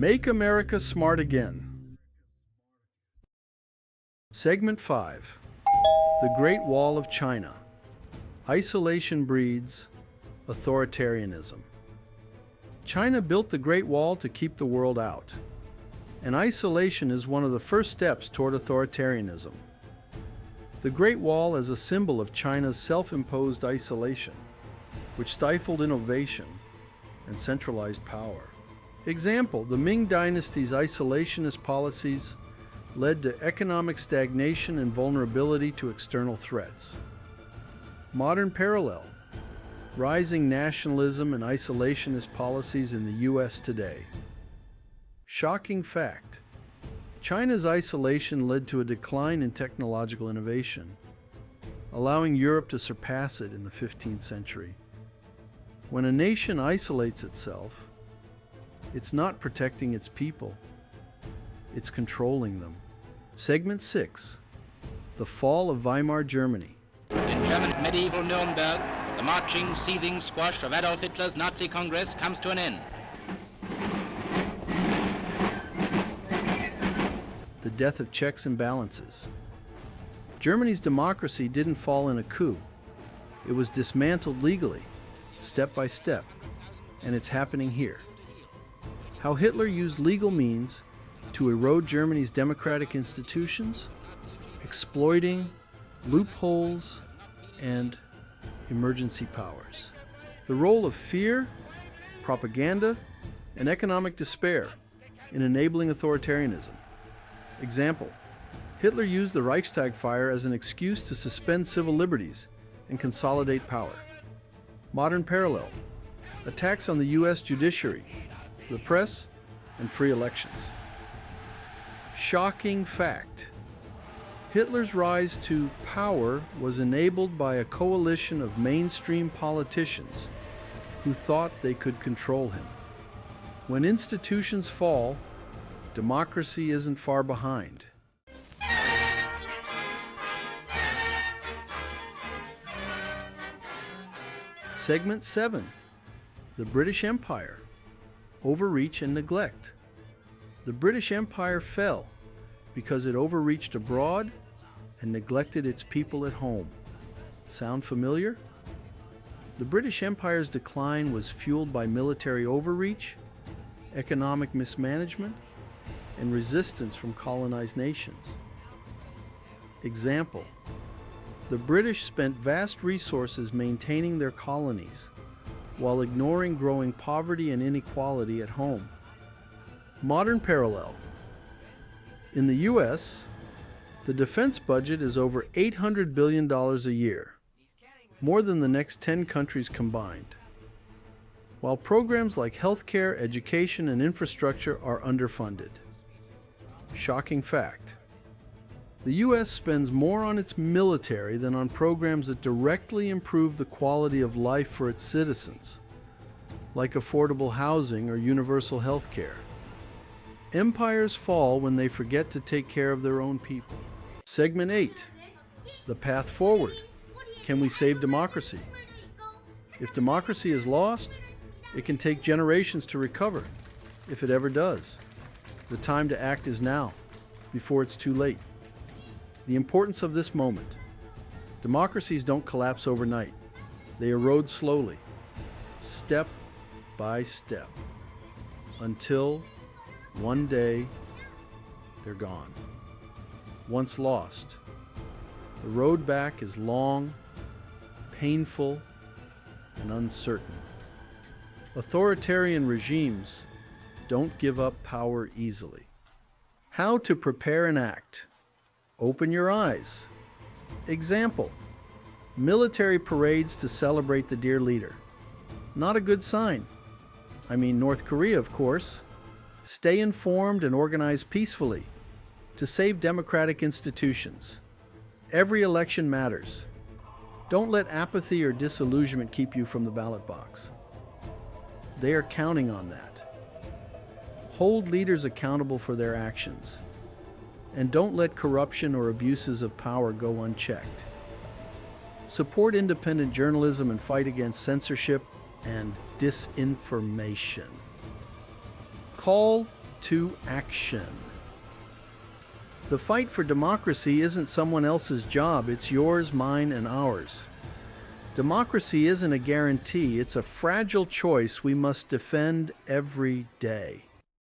Make America Smart Again. Segment 5. The Great Wall of China. Isolation breeds authoritarianism. China built the Great Wall to keep the world out, and isolation is one of the first steps toward authoritarianism. The Great Wall is a symbol of China's self-imposed isolation, which stifled innovation and centralized power. Example, the Ming Dynasty's isolationist policies led to economic stagnation and vulnerability to external threats. Modern parallel, rising nationalism and isolationist policies in the U.S. today. Shocking fact, China's isolation led to a decline in technological innovation, allowing Europe to surpass it in the 15th century. When a nation isolates itself, it's not protecting its people, it's controlling them. Segment 6. The Fall of Weimar Germany. In German medieval Nuremberg, the marching, seething squash of Adolf Hitler's Nazi Congress comes to an end. The death of checks and balances. Germany's democracy didn't fall in a coup. It was dismantled legally, step by step, and it's happening here. How Hitler used legal means to erode Germany's democratic institutions, exploiting loopholes and emergency powers. The role of fear, propaganda, and economic despair in enabling authoritarianism. Example, Hitler used the Reichstag fire as an excuse to suspend civil liberties and consolidate power. Modern parallel, attacks on the U.S. judiciary, the press, and free elections. Shocking fact, Hitler's rise to power was enabled by a coalition of mainstream politicians who thought they could control him. When institutions fall, democracy isn't far behind. Segment 7. The British Empire. Overreach and neglect. The British Empire fell because it overreached abroad and neglected its people at home. Sound familiar? The British Empire's decline was fueled by military overreach, economic mismanagement, and resistance from colonized nations. Example, the British spent vast resources maintaining their colonies while ignoring growing poverty and inequality at home. Modern parallel. In the U.S., the defense budget is over $800 billion a year, more than the next 10 countries combined, while programs like healthcare, education, and infrastructure are underfunded. Shocking fact. The U.S. spends more on its military than on programs that directly improve the quality of life for its citizens, like affordable housing or universal health care. Empires fall when they forget to take care of their own people. Segment 8. The path forward. Can we save democracy? If democracy is lost, it can take generations to recover, if it ever does. The time to act is now, before it's too late. The importance of this moment. Democracies don't collapse overnight. They erode slowly, step by step, until one day they're gone. Once lost, the road back is long, painful, and uncertain. Authoritarian regimes don't give up power easily. How to prepare and act. Open your eyes. Example, military parades to celebrate the dear leader. Not a good sign. I mean, North Korea, of course. Stay informed and organize peacefully to save democratic institutions. Every election matters. Don't let apathy or disillusionment keep you from the ballot box. They are counting on that. Hold leaders accountable for their actions. And don't let corruption or abuses of power go unchecked. Support independent journalism and fight against censorship and disinformation. Call to action. The fight for democracy isn't someone else's job, it's yours, mine, and ours. Democracy isn't a guarantee, it's a fragile choice we must defend every day.